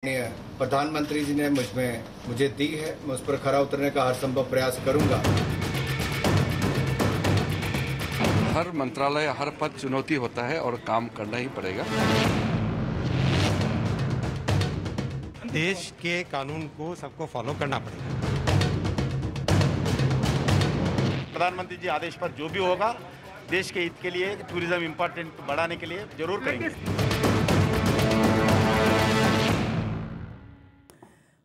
प्रधानमंत्री जी ने मुझे दी है, मैं उस पर खरा उतरने का हर संभव प्रयास करूंगा। हर मंत्रालय, हर पद चुनौती होता है और काम करना ही पड़ेगा। देश के कानून को सबको फॉलो करना पड़ेगा। प्रधानमंत्री जी आदेश पर जो भी होगा देश के हित के लिए, टूरिज्म इम्पोर्टेंट बढ़ाने के लिए जरूर करेंगे।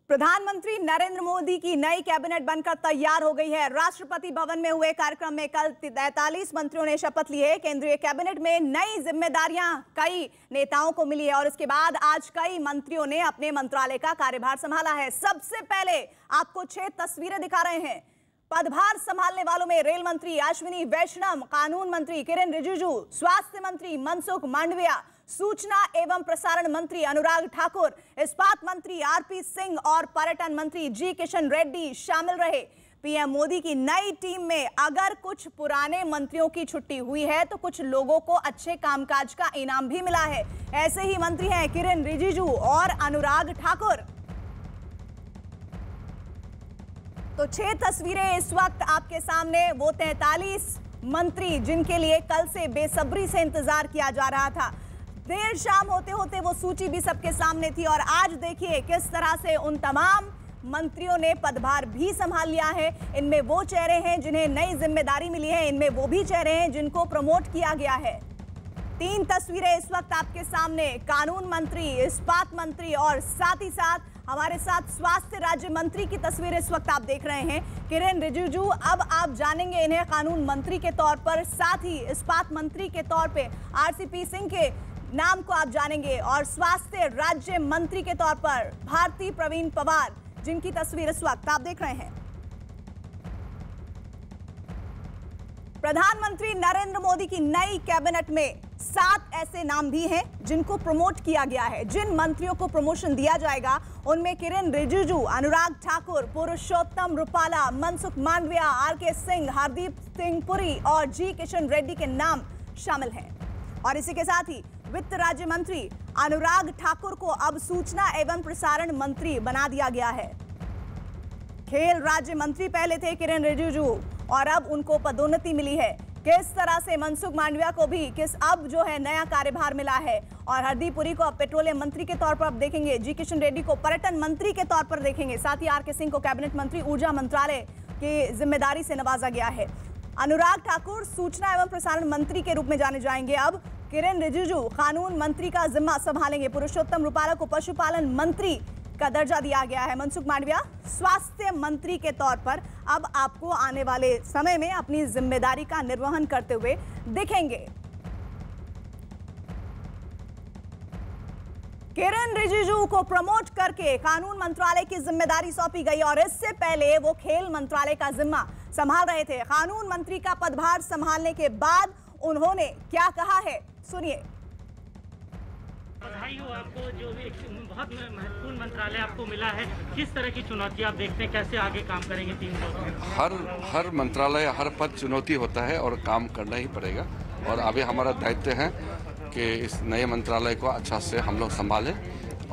प्रधानमंत्री नरेंद्र मोदी की नई कैबिनेट बनकर तैयार हो गई है। राष्ट्रपति भवन में हुए कार्यक्रम में कल 43 मंत्रियों ने शपथ ली है। केंद्रीय कैबिनेट में नई जिम्मेदारियां कई नेताओं को मिली है और इसके बाद आज कई मंत्रियों ने अपने मंत्रालय का कार्यभार संभाला है। सबसे पहले आपको 6 तस्वीरें दिखा रहे हैं। पदभार संभालने वालों में रेल मंत्री अश्विनी वैष्णव, कानून मंत्री किरेन रिजिजू, स्वास्थ्य मंत्री मनसुख मांडविया, सूचना एवं प्रसारण मंत्री अनुराग ठाकुर, इस्पात मंत्री आरपी सिंह और पर्यटन मंत्री जी किशन रेड्डी शामिल रहे। पीएम मोदी की नई टीम में अगर कुछ पुराने मंत्रियों की छुट्टी हुई है तो कुछ लोगों को अच्छे कामकाज का इनाम भी मिला है। ऐसे ही मंत्री हैं किरेन रिजिजू और अनुराग ठाकुर। तो 6 तस्वीरें इस वक्त आपके सामने, वो 43 मंत्री जिनके लिए कल से बेसब्री से इंतजार किया जा रहा था। देर शाम होते होते वो सूची भी सबके सामने थी और आज देखिए किस तरह से उन तमाम मंत्रियों ने पदभार भी संभाल लिया है। इनमें वो चेहरे हैं जिन्हें नई जिम्मेदारी मिली है, इनमें वो भी चेहरे हैं जिनको प्रमोट किया गया है। 3 तस्वीरें इस वक्त आपके सामने, कानून मंत्री, इस्पात मंत्री और साथ ही साथ हमारे साथ स्वास्थ्य राज्य मंत्री की तस्वीर इस वक्त आप देख रहे हैं। किरेन रिजिजू, अब आप जानेंगे इन्हें कानून मंत्री के तौर पर, साथ ही इस्पात मंत्री के तौर पे आरसीपी सिंह के नाम को आप जानेंगे और स्वास्थ्य राज्य मंत्री के तौर पर भारती प्रवीण पवार, जिनकी तस्वीर इस वक्त आप देख रहे हैं। प्रधानमंत्री नरेंद्र मोदी की नई कैबिनेट में 7 ऐसे नाम भी हैं जिनको प्रमोट किया गया है। जिन मंत्रियों को प्रमोशन दिया जाएगा उनमें किरेन रिजिजू, अनुराग ठाकुर, पुरुषोत्तम रुपाला, मनसुख मांडविया, आरके सिंह, हरदीप सिंह पुरी और जी किशन रेड्डी के नाम शामिल हैं। और इसी के साथ ही वित्त राज्य मंत्री अनुराग ठाकुर को अब सूचना एवं प्रसारण मंत्री बना दिया गया है। खेल राज्य मंत्री पहले थे किरेन रिजिजू और अब उनको पदोन्नति मिली है। किस तरह से मनसुख मांडविया को भी अब जो है नया कार्यभार मिला है और हरदीप पुरी को अब पेट्रोलियम मंत्री के तौर पर अब देखेंगे। जी किशन रेड्डी को पर्यटन मंत्री के तौर पर देखेंगे। साथ ही आरके सिंह को कैबिनेट मंत्री ऊर्जा मंत्रालय की जिम्मेदारी से नवाजा गया है। अनुराग ठाकुर सूचना एवं प्रसारण मंत्री के रूप में जाने जाएंगे। अब किरेन रिजिजू कानून मंत्री का जिम्मा संभालेंगे। पुरुषोत्तम रुपाला को पशुपालन मंत्री का दर्जा दिया गया है। मनसुख मांडविया स्वास्थ्य मंत्री के तौर पर अब आपको आने वाले समय में अपनी जिम्मेदारी का निर्वहन करते हुए दिखेंगे। किरेन रिजिजू को प्रमोट करके कानून मंत्रालय की जिम्मेदारी सौंपी गई और इससे पहले वो खेल मंत्रालय का जिम्मा संभाल रहे थे। कानून मंत्री का पदभार संभालने के बाद उन्होंने क्या कहा है, सुनिए। बधाई हो आपको, जो भी बहुत महत्वपूर्ण मंत्रालय आपको मिला है। किस तरह की चुनौती आप देखते हैं, कैसे आगे काम करेंगे 3 लोग? हर मंत्रालय, हर पद चुनौती होता है और काम करना ही पड़ेगा। और अभी हमारा दायित्व है कि इस नए मंत्रालय को अच्छा से हम लोग संभालें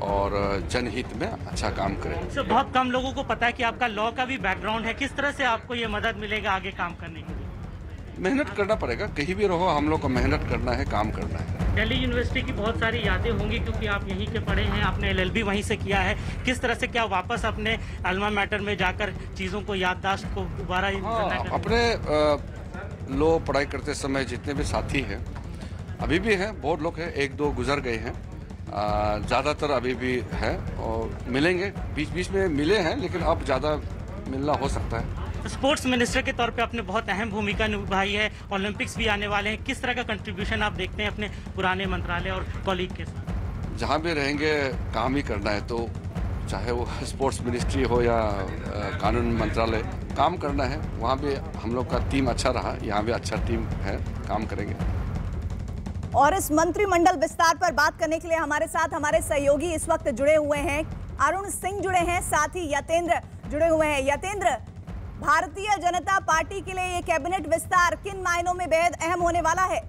और जनहित में अच्छा काम करें। सर, बहुत कम लोगों को पता है कि आपका लॉ का भी बैकग्राउंड है। किस तरह से आपको ये मदद मिलेगा आगे काम करने के लिए? मेहनत करना पड़ेगा, कहीं भी रहो हम लोग को मेहनत करना है, काम करना है। दिल्ली यूनिवर्सिटी की बहुत सारी यादें होंगी क्योंकि आप यहीं के पढ़े हैं, आपने एलएलबी वहीं से किया है। किस तरह से क्या वापस अपने अल्मा मैटर में जाकर चीज़ों को याददाश्त को दोबारा अपने लो पढ़ाई करते समय जितने भी साथी हैं, अभी भी हैं, बहुत लोग हैं, 1-2 गुजर गए हैं, ज़्यादातर अभी भी है और मिलेंगे। बीच बीच में मिले हैं लेकिन अब ज़्यादा मिलना हो सकता है। स्पोर्ट्स मिनिस्टर के तौर पे आपने बहुत अहम भूमिका निभाई है, ओलंपिक्स भी आने वाले हैं। किस तरह का कंट्रीब्यूशन आप देखते हैं अपने पुराने मंत्रालय और कॉलीग के साथ? जहाँ भी रहेंगे काम ही करना है, तो चाहे वो स्पोर्ट्स मिनिस्ट्री हो या कानून मंत्रालय, काम करना है। वहाँ भी हम लोग का टीम अच्छा रहा, यहाँ भी अच्छा टीम है, काम करेंगे। और इस मंत्रिमंडल विस्तार पर बात करने के लिए हमारे साथ हमारे सहयोगी इस वक्त जुड़े हुए हैं। अरुण सिंह जुड़े हैं, साथ ही यतेंद्र जुड़े हुए हैं। यतेंद्र, भारतीय जनता पार्टी के लिए ये कैबिनेट विस्तार किन मायनों में बेहद अहम होने वाला है?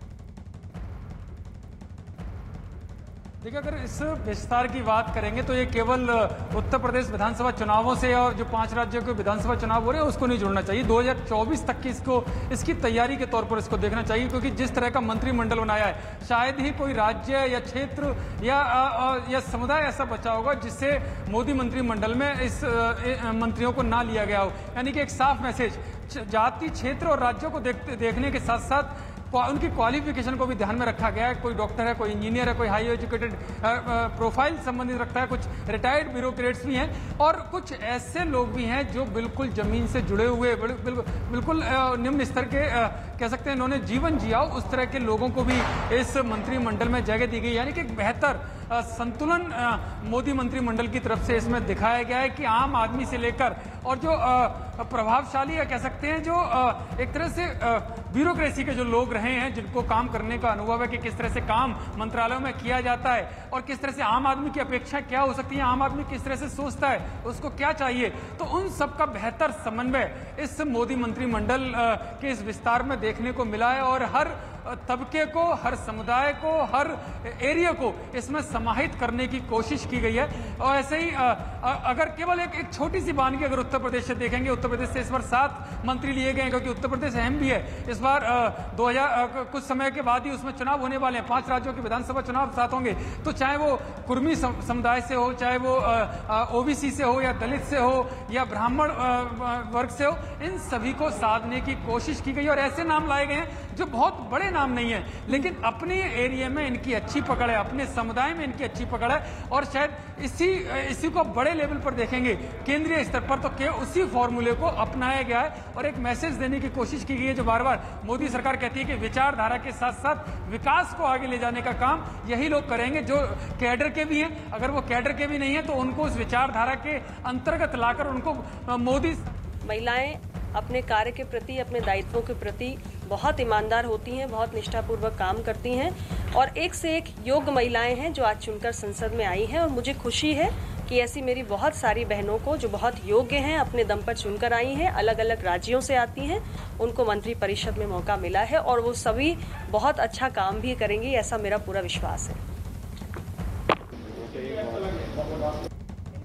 देखिए, अगर इस विस्तार की बात करेंगे तो ये केवल उत्तर प्रदेश विधानसभा चुनावों से और जो 5 राज्यों के विधानसभा चुनाव हो रहे हैं उसको नहीं जोड़ना चाहिए। 2024 तक की इसकी तैयारी के तौर पर इसको देखना चाहिए, क्योंकि जिस तरह का मंत्रिमंडल बनाया है शायद ही कोई राज्य या क्षेत्र या समुदाय ऐसा बचा होगा जिससे मोदी मंत्रिमंडल में इस मंत्रियों को ना लिया गया हो। यानी कि एक साफ मैसेज जाति, क्षेत्र और राज्यों को देखने के साथ साथ उनकी क्वालिफिकेशन को भी ध्यान में रखा गया है। कोई डॉक्टर है, कोई इंजीनियर है, कोई हाई एजुकेटेड प्रोफाइल संबंधित रखता है, कुछ रिटायर्ड ब्यूरोक्रेट्स भी हैं और कुछ ऐसे लोग भी हैं जो बिल्कुल जमीन से जुड़े हुए, बिल्कुल निम्न स्तर के कह सकते हैं इन्होंने जीवन जिया हो, उस तरह के लोगों को भी इस मंत्रिमंडल में जगह दी गई। यानी कि एक बेहतर संतुलन मोदी मंत्रिमंडल की तरफ से इसमें दिखाया गया है कि आम आदमी से लेकर और जो प्रभावशाली या कह सकते हैं जो एक तरह से ब्यूरोक्रेसी के जो लोग रहे हैं, जिनको काम करने का अनुभव है कि किस तरह से काम मंत्रालयों में किया जाता है और किस तरह से आम आदमी की अपेक्षा क्या हो सकती है, आम आदमी किस तरह से सोचता है, उसको क्या चाहिए, तो उन सब का बेहतर समन्वय इस मोदी मंत्रिमंडल के इस विस्तार में देखने को मिला है और हर तबके को, हर समुदाय को, हर एरिया को इसमें समाहित करने की कोशिश की गई है। और ऐसे ही अगर केवल एक छोटी सी बात की अगर उत्तर प्रदेश से देखेंगे, उत्तर प्रदेश से इस बार 7 मंत्री लिए गए हैं क्योंकि उत्तर प्रदेश अहम भी है। इस बार 2000 कुछ समय के बाद ही उसमें चुनाव होने वाले हैं, 5 राज्यों के विधानसभा चुनाव साथ होंगे। तो चाहे वो कुर्मी समुदाय से हो, चाहे वो ओबीसी से हो या दलित से हो या ब्राह्मण वर्ग से हो, इन सभी को साधने की कोशिश की गई और ऐसे नाम लाए गए हैं जो बहुत बड़े नाम नहीं है लेकिन अपने एरिया में इनकी अच्छी पकड़ है, अपने समुदाय में इनकी अच्छी पकड़ है और शायद इसी को बड़े लेवल पर देखेंगे केंद्रीय स्तर पर तो उसी फॉर्मूले को अपनाया गया है और एक मैसेज देने की कोशिश की गई है जो बार बार मोदी सरकार कहती है कि विचारधारा के साथ साथ विकास को आगे ले जाने का काम यही लोग करेंगे जो कैडर के भी हैं। अगर वो कैडर के भी नहीं है तो उनको उस विचारधारा के अंतर्गत लाकर उनको मोदी। महिलाएं अपने कार्य के प्रति, अपने दायित्वों के प्रति बहुत ईमानदार होती हैं, बहुत निष्ठापूर्वक काम करती हैं और एक से एक योग्य महिलाएं हैं जो आज चुनकर संसद में आई हैं और मुझे खुशी है कि ऐसी मेरी बहुत सारी बहनों को जो बहुत योग्य हैं, अपने दम पर चुनकर आई हैं, अलग अलग राज्यों से आती हैं, उनको मंत्री परिषद में मौका मिला है और वो सभी बहुत अच्छा काम भी करेंगी, ऐसा मेरा पूरा विश्वास है।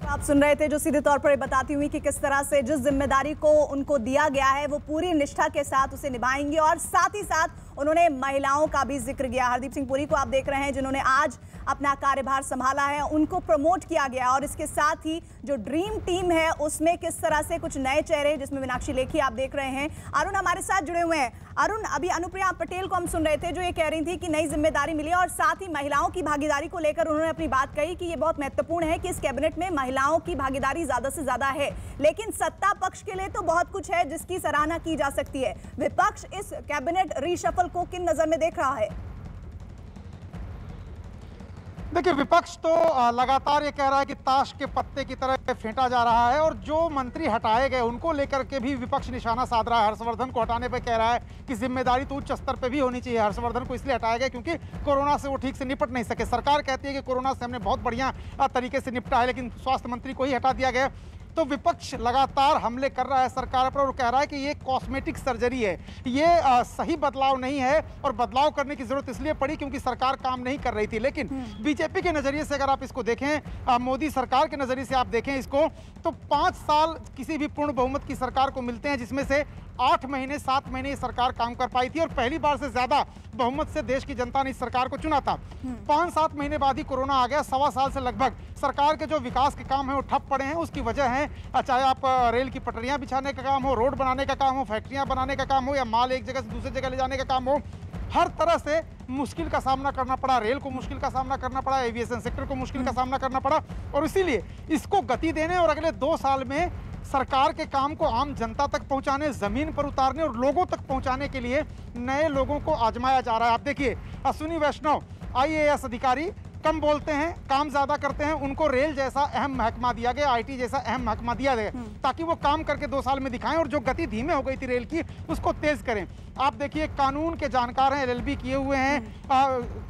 आप सुन रहे थे जो सीधे तौर पर बताती हुई कि किस तरह से जिस जिम्मेदारी को उनको दिया गया है वो पूरी निष्ठा के साथ उसे निभाएंगे और साथ ही साथ उन्होंने महिलाओं का भी जिक्र किया। हरदीप सिंह पुरी को आप देख रहे हैं जिन्होंने आज अपना कार्यभार संभाला है, उनको प्रमोट किया गया और इसके साथ ही जो ड्रीम टीम है उसमें किस तरह से कुछ नए चेहरे जिसमें मीनाक्षी लेखी आप देख रहे हैं। अरुण हमारे साथ जुड़े हुए हैं। अरुण, अभी अनुप्रिया पटेल को हम सुन रहे थे जो ये कह रही थी कि नई जिम्मेदारी मिली और साथ ही महिलाओं की भागीदारी को लेकर उन्होंने अपनी बात कही कि ये बहुत महत्वपूर्ण है कि इस कैबिनेट में महिलाओं की भागीदारी ज्यादा से ज्यादा है, लेकिन सत्ता पक्ष के लिए तो बहुत कुछ है जिसकी सराहना की जा सकती है। विपक्ष इस कैबिनेट रीशफल को किन नजर में देख रहा है? देखिए, विपक्ष तो लगातार ये कह रहा है कि ताश के पत्ते की तरह फेंटा जा रहा है और जो मंत्री हटाए गए उनको लेकर के भी विपक्ष निशाना साध रहा है। हर्षवर्धन को हटाने पर कह रहा है कि जिम्मेदारी तो उच्च स्तर पे भी होनी चाहिए। हर्षवर्धन को इसलिए हटाया गया क्योंकि कोरोना से वो ठीक से निपट नहीं सके। सरकार कहती है कि कोरोना से हमने बहुत बढ़िया तरीके से निपटा है, लेकिन स्वास्थ्य मंत्री को ही हटा दिया गया। तो विपक्ष लगातार हमले कर रहा है सरकार पर और कह रहा है कि ये कॉस्मेटिक सर्जरी है, ये सही बदलाव नहीं है और बदलाव करने की जरूरत इसलिए पड़ी क्योंकि सरकार काम नहीं कर रही थी। लेकिन बीजेपी के नजरिए से अगर आप इसको देखें, मोदी सरकार के नजरिए से आप देखें इसको, तो 5 साल किसी भी पूर्ण बहुमत की सरकार को मिलते हैं जिसमें से 8 महीने 7 महीने ये सरकार काम कर पाई थी और पहली बार से ज्यादा बहुमत से देश की जनता ने इस सरकार को चुना था। 5-7 महीने बाद ही कोरोना आ गया। 1.25 साल से लगभग सरकार के जो विकास के काम है वो ठप पड़े हैं। उसकी वजह है चाहे आप रेल की पटरियां बिछाने का काम हो, रोड बनाने का काम हो, फैक्ट्रियां बनाने का काम हो या माल एक जगह से दूसरी जगह ले जाने का काम हो, हर तरह से मुश्किल का सामना करना पड़ा। रेल को मुश्किल का सामना करना पड़ा, एविएशन सेक्टर को मुश्किल का सामना करना पड़ा और इसीलिए इसको गति देने और अगले 2 साल में सरकार के काम को आम जनता तक पहुंचाने, जमीन पर उतारने और लोगों तक पहुंचाने के लिए नए लोगों को आजमाया जा रहा है। आप देखिए, अश्विनी वैष्णव IAS अधिकारी, कम बोलते हैं, काम ज्यादा करते हैं, उनको रेल जैसा अहम महकमा दिया गया, IT जैसा अहम महकमा दिया गया ताकि वो काम करके 2 साल में दिखाएं और जो गति धीमे हो गई थी रेल की उसको तेज करें। आप देखिए, कानून के जानकार हैं, LLB किए हुए हैं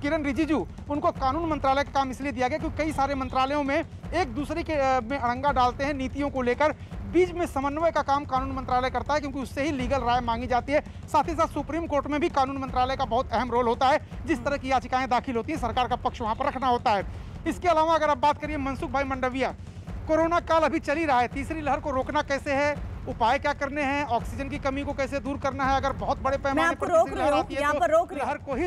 किरण रिजिजू, उनको कानून मंत्रालय का काम इसलिए दिया गया क्योंकि कई सारे मंत्रालयों में एक दूसरे के में अड़ंगा डालते हैं नीतियों को लेकर। बीच में समन्वय का काम कानून मंत्रालय करता है क्योंकि उससे ही लीगल राय मांगी जाती है। साथ ही साथ सुप्रीम कोर्ट में भी कानून मंत्रालय का बहुत अहम रोल होता है। जिस तरह की याचिकाएं दाखिल होती है सरकार का पक्ष वहां पर रखना होता है। इसके अलावा अगर आप बात करिए मनसुख भाई मंडविया, कोरोना काल अभी चल ही रहा है, तीसरी लहर को रोकना कैसे है, उपाय क्या करने हैं, ऑक्सीजन की कमी को कैसे दूर करना है, अगर बहुत बड़े पैमाने पर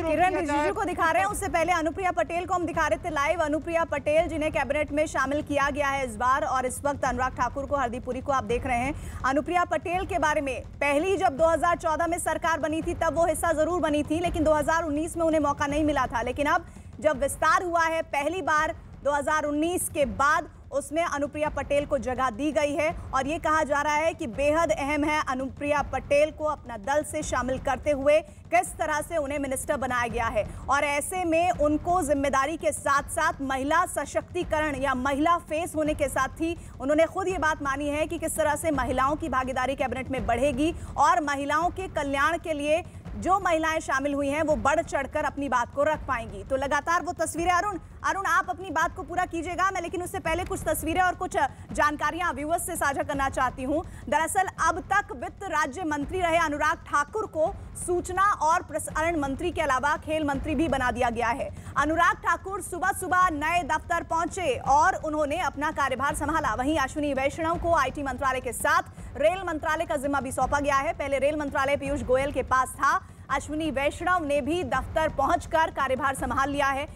किरण रिजिजू को दिखा रहे हैं। उससे पहले अनुप्रिया पटेल को हम दिखा रहे थे लाइव। अनुप्रिया पटेल जिन्हें कैबिनेट में शामिल किया गया है इस बार, और इस वक्त अनुराग ठाकुर को, हरदीप पुरी को आप देख रहे हैं। अनुप्रिया पटेल के बारे में पहली जब 2014 में सरकार बनी थी तब वो हिस्सा जरूर बनी थी, लेकिन 2019 में उन्हें मौका नहीं मिला था। लेकिन अब जब विस्तार हुआ है पहली बार 2019 के बाद, उसमें अनुप्रिया पटेल को जगह दी गई है और ये कहा जा रहा है कि बेहद अहम है अनुप्रिया पटेल को अपना दल से शामिल करते हुए किस तरह से उन्हें मिनिस्टर बनाया गया है। और ऐसे में उनको जिम्मेदारी के साथ साथ महिला सशक्तिकरण या महिला फेस होने के साथ ही उन्होंने खुद ये बात मानी है कि किस तरह से महिलाओं की भागीदारी कैबिनेट में बढ़ेगी और महिलाओं के कल्याण के लिए जो महिलाएं शामिल हुई हैं वो बढ़ चढ़कर अपनी बात को रख पाएंगी। तो लगातार वो तस्वीरें, अरुण आप अपनी बात को पूरा कीजिएगा, मैं लेकिन उससे पहले कुछ तस्वीरें और कुछ जानकारियां व्यूअर्स से साझा करना चाहती हूं। दरअसल अब तक वित्त राज्य मंत्री रहे अनुराग ठाकुर को सूचना और प्रसारण मंत्री के अलावा खेल मंत्री भी बना दिया गया है। अनुराग ठाकुर सुबह सुबह नए दफ्तर पहुंचे और उन्होंने अपना कार्यभार संभाला। वहीं अश्विनी वैष्णव को आईटी मंत्रालय के साथ रेल मंत्रालय का जिम्मा भी सौंपा गया है। पहले रेल मंत्रालय पीयूष गोयल के पास था, अश्विनी वैष्णव ने भी दफ्तर पहुंचकर कार्यभार संभाल लिया है।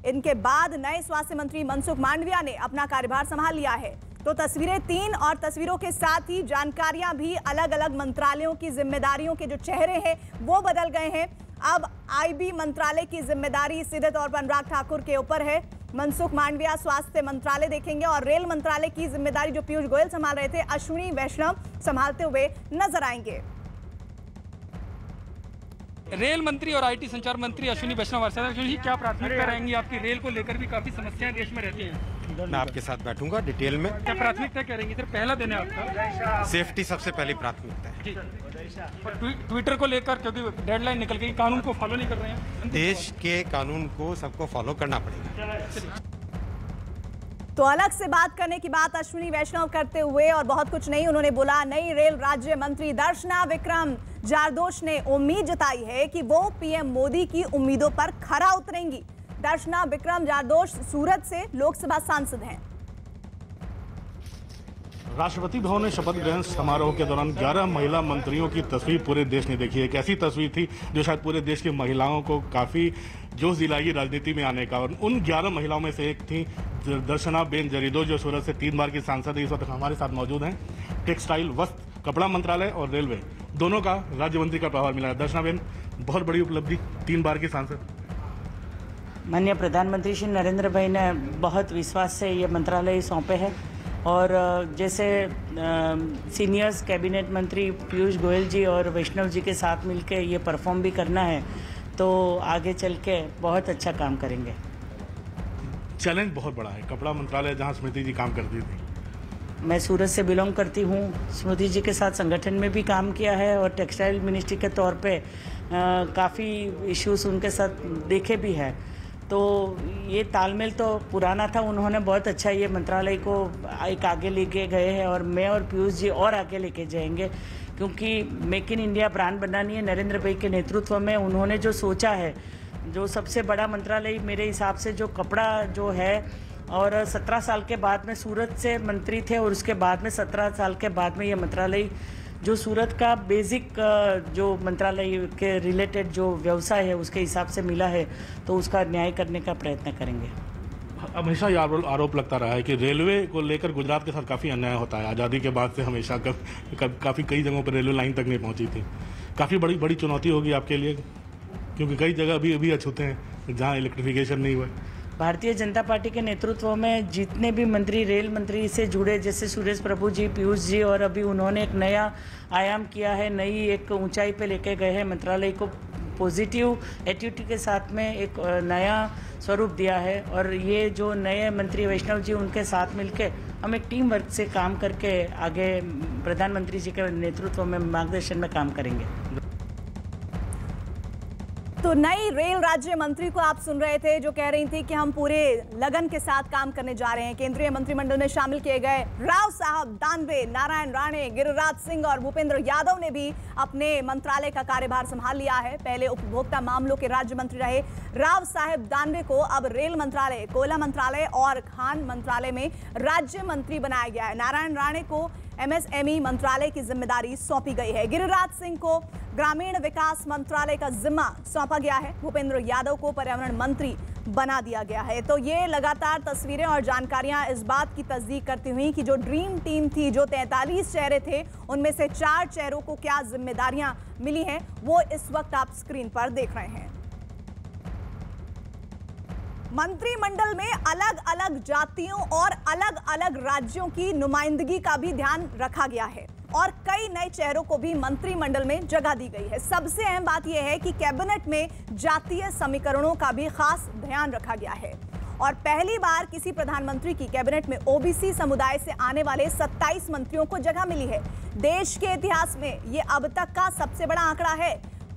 इनके बाद नए स्वास्थ्य मंत्री मनसुख मांडविया ने अपना कार्यभार संभाल लिया है। तो तस्वीरें 3 और तस्वीरों के साथ ही जानकारियां भी, अलग अलग मंत्रालयों की जिम्मेदारियों के जो चेहरे हैं वो बदल गए हैं। अब आईबी मंत्रालय की जिम्मेदारी सीधे तौर पर अनुराग ठाकुर के ऊपर है। मनसुख मांडविया स्वास्थ्य मंत्रालय देखेंगे और रेल मंत्रालय की जिम्मेदारी जो पीयूष गोयल संभाल रहे थे, अश्विनी वैष्णव संभालते हुए नजर आएंगे। रेल मंत्री और आईटी संचार मंत्री अश्विनी वैष्णव, क्या प्राथमिकता रहेंगी आपकी? रेल को लेकर भी काफी समस्याएं देश में रहती हैं। मैं आपके साथ बैठूंगा डिटेल में। क्या प्राथमिकता क्या रहेंगी? सर पहला दिन है आपका। सेफ्टी सबसे पहली प्राथमिकता है। ट्विटर को लेकर क्योंकि डेडलाइन निकल गई, कानून को फॉलो नहीं कर रहे हैं। देश के कानून को सबको फॉलो करना पड़ेगा। तो अलग से बात करने की बात अश्विनी वैष्णव करते हुए और बहुत कुछ नहीं, उन्होंने बोला नई रेल राज्य मंत्री दर्शना विक्रम जारदोश ने उम्मीद जताई है कि वो पीएम मोदी की उम्मीदों पर खरा उतरेंगी। दर्शना विक्रम जारदोश सूरत से लोकसभा सांसद हैं। राष्ट्रपति भवन में शपथ ग्रहण समारोह के दौरान 11 महिला मंत्रियों की तस्वीर पूरे देश ने देखी है। एक ऐसी तस्वीर थी जो शायद पूरे देश की महिलाओं को काफ़ी जोश दिलाएगी राजनीति में आने का, और उन 11 महिलाओं में से एक थी दर्शना बेन जरीदोश जो सूरत से 3 बार की सांसद है, इस वक्त हमारे साथ मौजूद हैं। टेक्सटाइल, वस्त्र, कपड़ा मंत्रालय और रेलवे दोनों का राज्य मंत्री का प्रभार मिला है। दर्शना बेन, बहुत बड़ी उपलब्धि, 3 बार की सांसद। माननीय प्रधानमंत्री श्री नरेंद्र भाई ने बहुत विश्वास से ये मंत्रालय सौंपे हैं और जैसे सीनियर्स कैबिनेट मंत्री पीयूष गोयल जी और वैष्णव जी के साथ मिलकर ये परफॉर्म भी करना है, तो आगे चल के बहुत अच्छा काम करेंगे। चैलेंज बहुत बड़ा है, कपड़ा मंत्रालय जहां स्मृति जी काम करती थी। मैं सूरत से बिलोंग करती हूँ, स्मृति जी के साथ संगठन में भी काम किया है और टेक्सटाइल मिनिस्ट्री के तौर पे काफ़ी इश्यूज उनके साथ देखे भी है। तो ये तालमेल तो पुराना था, उन्होंने बहुत अच्छा ये मंत्रालय को एक आगे लेके गए हैं और मैं और पीयूष जी और आगे लेके जाएंगे, क्योंकि मेक इन इंडिया ब्रांड बनानी है। नरेंद्र भाई के नेतृत्व में उन्होंने जो सोचा है, जो सबसे बड़ा मंत्रालय मेरे हिसाब से जो कपड़ा जो है, और 17 साल के बाद में सूरत से मंत्री थे और उसके बाद में 17 साल के बाद में ये मंत्रालय जो सूरत का बेसिक जो मंत्रालय के रिलेटेड जो व्यवसाय है उसके हिसाब से मिला है, तो उसका न्याय करने का प्रयत्न करेंगे। हमेशा ये आरोप लगता रहा है कि रेलवे को लेकर गुजरात के साथ काफ़ी अन्याय होता है। आज़ादी के बाद से हमेशा काफ़ी कई जगहों पर रेलवे लाइन तक नहीं पहुंची थी। काफ़ी बड़ी चुनौती होगी आपके लिए, क्योंकि कई जगह अभी अछूते हैं जहाँ इलेक्ट्रिफिकेशन नहीं हुआ। भारतीय जनता पार्टी के नेतृत्व में जितने भी मंत्री रेल मंत्री से जुड़े, जैसे सुरेश प्रभु जी, पीयूष जी, और अभी उन्होंने एक नया आयाम किया है, नई एक ऊंचाई पे लेके गए हैं मंत्रालय को, पॉजिटिव एटीट्यूड के साथ में एक नया स्वरूप दिया है। और ये जो नए मंत्री वैष्णव जी, उनके साथ मिलके हम एक टीम वर्क से काम करके आगे प्रधानमंत्री जी के नेतृत्व में मार्गदर्शन में काम करेंगे। तो नई रेल राज्य मंत्री को आप सुन रहे थे जो कह रही थी कि हम पूरे लगन के साथ काम करने जा रहे हैं। केंद्रीय मंत्रिमंडल में शामिल किए गए राव साहब दानवे, नारायण राणे, गिरिराज सिंह और भूपेंद्र यादव ने भी अपने मंत्रालय का कार्यभार संभाल लिया है। पहले उपभोक्ता मामलों के राज्य मंत्री रहे राव साहब दानवे को अब रेल मंत्रालय, कोयला मंत्रालय और खान मंत्रालय में राज्य मंत्री बनाया गया है। नारायण राणे को MSME मंत्रालय की जिम्मेदारी सौंपी गई है। गिरिराज सिंह को ग्रामीण विकास मंत्रालय का जिम्मा सौंपा गया है। भूपेंद्र यादव को पर्यावरण मंत्री बना दिया गया है। तो ये लगातार तस्वीरें और जानकारियां इस बात की तस्दीक करती हुई कि जो ड्रीम टीम थी, जो 43 चेहरे थे, उनमें से 4 चेहरों को क्या जिम्मेदारियां मिली हैं, वो इस वक्त आप स्क्रीन पर देख रहे हैं। मंत्रिमंडल में अलग अलग जातियों और अलग अलग राज्यों की नुमाइंदगी का भी ध्यान रखा गया है और कई नए चेहरों को भी मंत्रिमंडल में जगह दी गई है। सबसे अहम बात यह है कि कैबिनेट में जातीय समीकरणों का भी खास ध्यान रखा गया है और पहली बार किसी प्रधानमंत्री की कैबिनेट में ओबीसी समुदाय से आने वाले 27 मंत्रियों को जगह मिली है। देश के इतिहास में यह अब तक का सबसे बड़ा आंकड़ा है।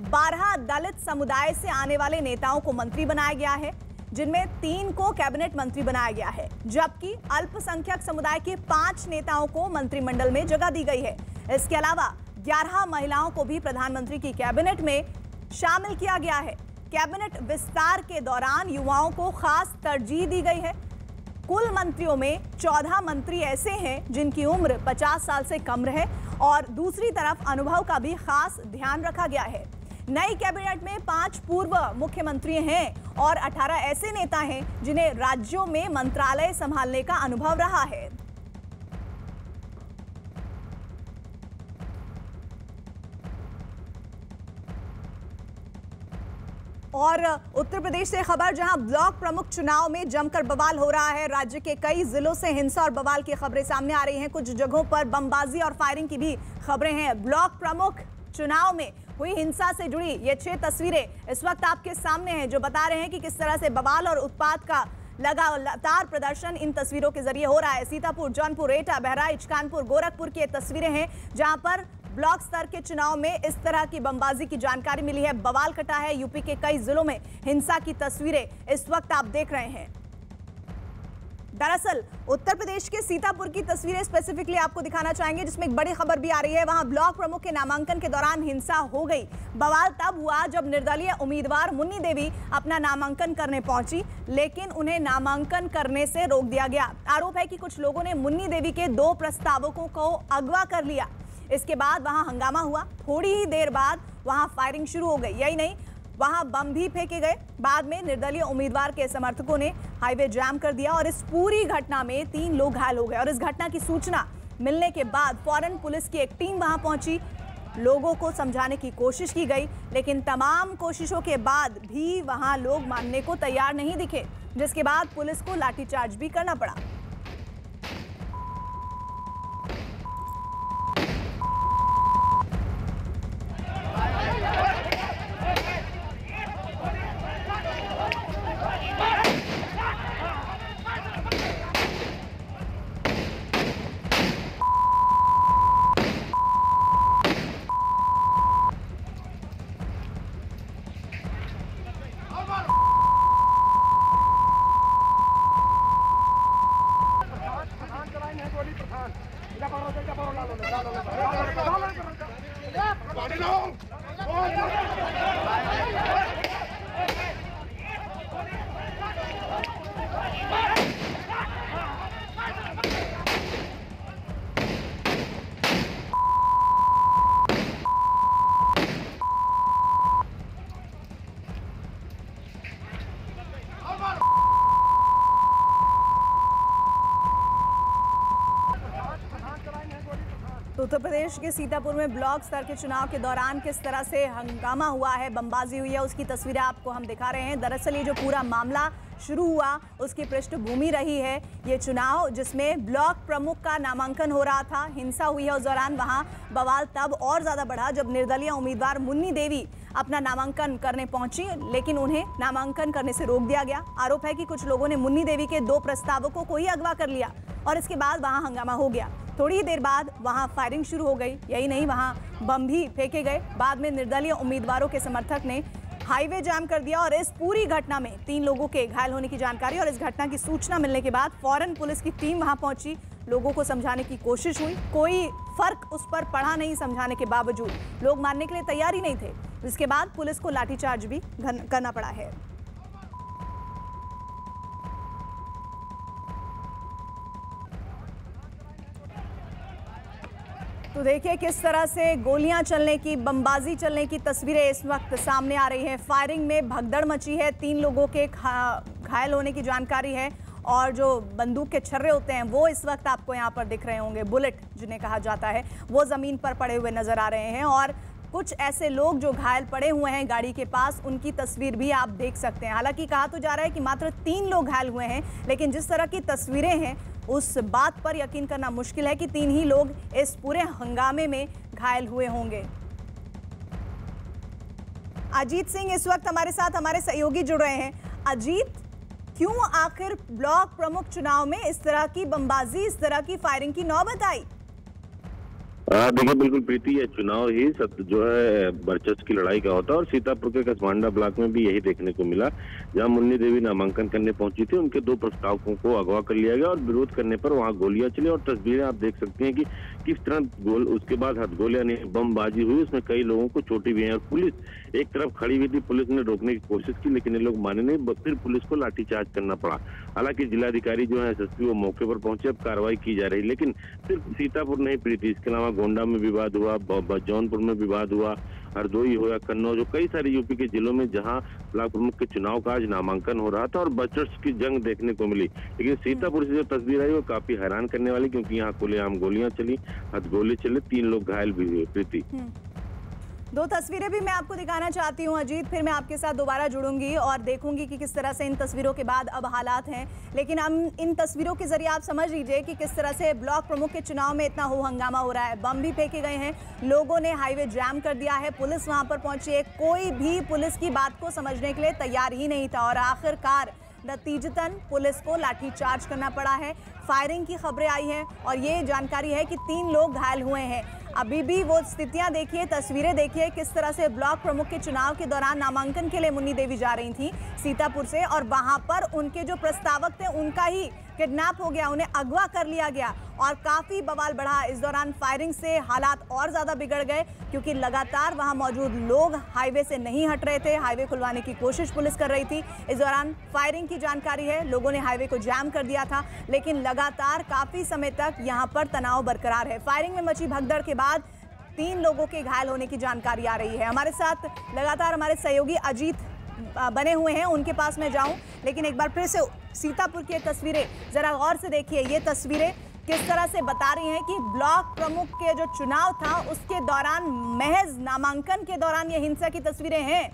12 दलित समुदाय से आने वाले नेताओं को मंत्री बनाया गया है, जिनमें 3 को कैबिनेट मंत्री बनाया गया है, जबकि अल्पसंख्यक समुदाय के 5 नेताओं को मंत्रिमंडल में जगह दी गई है। इसके अलावा 11 महिलाओं को भी प्रधानमंत्री की कैबिनेट में शामिल किया गया है। कैबिनेट विस्तार के दौरान युवाओं को खास तरजीह दी गई है। कुल मंत्रियों में 14 मंत्री ऐसे हैं जिनकी उम्र 50 साल से कम है और दूसरी तरफ अनुभव का भी खास ध्यान रखा गया है। नई कैबिनेट में 5 पूर्व मुख्यमंत्री हैं और 18 ऐसे नेता हैं जिन्हें राज्यों में मंत्रालय संभालने का अनुभव रहा है। और उत्तर प्रदेश से खबर, जहां ब्लॉक प्रमुख चुनाव में जमकर बवाल हो रहा है। राज्य के कई जिलों से हिंसा और बवाल की खबरें सामने आ रही हैं। कुछ जगहों पर बमबाजी और फायरिंग की भी खबरें हैं। ब्लॉक प्रमुख चुनाव में हुई हिंसा से जुड़ी ये 6 तस्वीरें इस वक्त आपके सामने हैं, जो बता रहे हैं कि किस तरह से बवाल और उत्पात का लगातार प्रदर्शन इन तस्वीरों के जरिए हो रहा है। सीतापुर, जौनपुर, एटा, बहराइच, कानपुर, गोरखपुर की ये तस्वीरें हैं जहां पर ब्लॉक स्तर के चुनाव में इस तरह की बमबाजी की जानकारी मिली है। बवाल कटा है। यूपी के कई जिलों में हिंसा की तस्वीरें इस वक्त आप देख रहे हैं। दरअसल उत्तर प्रदेश के सीतापुर की तस्वीरें स्पेसिफिकली आपको दिखाना चाहेंगे, जिसमें एक बड़ी खबर भी आ रही है। वहां ब्लॉक प्रमुख के नामांकन के दौरान हिंसा हो गई। बवाल तब हुआ जब निर्दलीय उम्मीदवार मुन्नी देवी अपना नामांकन करने पहुंची, लेकिन उन्हें नामांकन करने से रोक दिया गया। आरोप है कि कुछ लोगों ने मुन्नी देवी के 2 प्रस्तावकों को अगवा कर लिया। इसके बाद वहां हंगामा हुआ। थोड़ी ही देर बाद वहां फायरिंग शुरू हो गई। यही नहीं, वहां बम भी फेंके गए। बाद में निर्दलीय उम्मीदवार के समर्थकों ने हाईवे जाम कर दिया और इस पूरी घटना में 3 लोग घायल हो गए। और इस घटना की सूचना मिलने के बाद फौरन पुलिस की एक टीम वहां पहुंची। लोगों को समझाने की कोशिश की गई, लेकिन तमाम कोशिशों के बाद भी वहां लोग मानने को तैयार नहीं दिखे, जिसके बाद पुलिस को लाठीचार्ज भी करना पड़ा। तो उत्तर प्रदेश के सीतापुर में ब्लॉक स्तर के चुनाव के दौरान किस तरह से हंगामा हुआ है, बमबाजी हुई है, उसकी तस्वीरें आपको हम दिखा रहे हैं। दरअसल ये जो पूरा मामला शुरू हुआ उसकी पृष्ठभूमि रही है ये चुनाव, जिसमें ब्लॉक प्रमुख का नामांकन हो रहा था। हिंसा हुई है उस दौरान। वहां बवाल तब और ज्यादा बढ़ा जब निर्दलीय उम्मीदवार मुन्नी देवी अपना नामांकन करने पहुंची, लेकिन उन्हें नामांकन करने से रोक दिया गया। आरोप है कि कुछ लोगों ने मुन्नी देवी के 2 प्रस्तावकों को ही अगवा कर लिया और इसके बाद वहां हंगामा हो गया। थोड़ी देर बाद वहां फायरिंग शुरू हो गई। यही नहीं, वहां बम भी फेंके गए। बाद में निर्दलीय उम्मीदवारों के समर्थक ने हाईवे जाम कर दिया और इस पूरी घटना में 3 लोगों के घायल होने की जानकारी और इस घटना की सूचना मिलने के बाद फौरन पुलिस की टीम वहां पहुंची, लोगों को समझाने की कोशिश हुई, कोई फर्क उस पर पड़ा नहीं। समझाने के बावजूद लोग मानने के लिए तैयार ही नहीं थे, जिसके बाद पुलिस को लाठीचार्ज भी करना पड़ा है। तो देखिए किस तरह से गोलियां चलने की, बमबाजी चलने की तस्वीरें इस वक्त सामने आ रही हैं। फायरिंग में भगदड़ मची है, 3 लोगों के घायल होने की जानकारी है और जो बंदूक के छर्रे होते हैं वो इस वक्त आपको यहाँ पर दिख रहे होंगे, बुलेट जिन्हें कहा जाता है, वो जमीन पर पड़े हुए नजर आ रहे हैं। और कुछ ऐसे लोग जो घायल पड़े हुए हैं गाड़ी के पास, उनकी तस्वीर भी आप देख सकते हैं। हालांकि कहा तो जा रहा है कि मात्र 3 लोग घायल हुए हैं, लेकिन जिस तरह की तस्वीरें हैं उस बात पर यकीन करना मुश्किल है कि 3 ही लोग इस पूरे हंगामे में घायल हुए होंगे। अजीत सिंह इस वक्त हमारे साथ, हमारे सहयोगी जुड़ रहे हैं। अजीत, क्यों आखिर ब्लॉक प्रमुख चुनाव में इस तरह की बमबाजी, इस तरह की फायरिंग की नौबत आई? देखिए बिल्कुल प्रीति, ये चुनाव ही सब जो है वर्चस्व की लड़ाई का होता है और सीतापुर के कसमांडा ब्लॉक में भी यही देखने को मिला, जहां मुन्नी देवी नामांकन करने पहुंची थी, उनके 2 प्रस्तावकों को अगवा कर लिया गया और विरोध करने पर वहां गोलियां चली। और तस्वीरें आप देख सकते हैं कि किस तरह उसके बाद हथगोलियां ने बमबाजी हुई, उसमें कई लोगों को चोटें भी हैं और पुलिस एक तरफ खड़ी हुई थी, पुलिस ने रोकने की कोशिश की लेकिन ये लोग माने नहीं, फिर पुलिस को लाठीचार्ज करना पड़ा। हालांकि जिलाधिकारी जो है SSP वो मौके पर पहुंचे, अब कार्रवाई की जा रही, लेकिन सिर्फ सीतापुर नहीं प्रीति, इसके अलावा गोंडा में विवाद हुआ, जौनपुर में विवाद हुआ, हरदोई हुआ, कन्नौज, कई सारे यूपी के जिलों में जहां ब्लॉक प्रमुख के चुनाव का आज नामांकन हो रहा था और वर्चस्व की जंग देखने को मिली। लेकिन सीतापुर से जो तस्वीर आई वो काफी हैरान करने वाली, क्योंकि यहाँ खुलेआम गोलियां चली, हथगोले चले, 3 लोग घायल भी हुए। प्रीति, 2 तस्वीरें भी मैं आपको दिखाना चाहती हूं अजीत, फिर मैं आपके साथ दोबारा जुड़ूंगी और देखूंगी कि किस तरह से इन तस्वीरों के बाद अब हालात हैं। लेकिन हम इन तस्वीरों के जरिए आप समझ लीजिए कि किस तरह से ब्लॉक प्रमुख के चुनाव में इतना हो हंगामा हो रहा है। बम भी फेंके गए हैं, लोगों ने हाईवे जाम कर दिया है, पुलिस वहां पर पहुंची है, कोई भी पुलिस की बात को समझने के लिए तैयार ही नहीं था और आखिरकार नतीजतन पुलिस को लाठीचार्ज करना पड़ा है। फायरिंग की खबरें आई हैं और ये जानकारी है कि 3 लोग घायल हुए हैं। अभी भी वो स्थितियां देखिए, तस्वीरें देखिए किस तरह से ब्लॉक प्रमुख के चुनाव के दौरान नामांकन के लिए मुन्नी देवी जा रही थी सीतापुर से और वहां पर उनके जो प्रस्तावक थे उनका ही किडनैप हो गया, उन्हें अगवा कर लिया गया और काफी बवाल बढ़ा। इस दौरान फायरिंग से हालात और ज्यादा बिगड़ गए क्योंकि लगातार वहां मौजूद लोग हाईवे से नहीं हट रहे थे, हाईवे खुलवाने की कोशिश पुलिस कर रही थी। इस दौरान फायरिंग की जानकारी है, लोगों ने हाईवे को जाम कर दिया था, लेकिन लगातार काफी समय तक यहां पर तनाव बरकरार है। फायरिंग में मची भगदड़ के बाद 3 लोगों के घायल होने की जानकारी आ रही है। हमारे साथ लगातार हमारे सहयोगी अजीत बने हुए हैं, उनके पास मैं जाऊं, लेकिन एक बार फिर से सीतापुर की तस्वीरें जरा गौर से देखिए। ये तस्वीरें किस तरह से बता रही हैं कि ब्लॉक प्रमुख के जो चुनाव था उसके दौरान, महज नामांकन के दौरान ये हिंसा की तस्वीरें हैं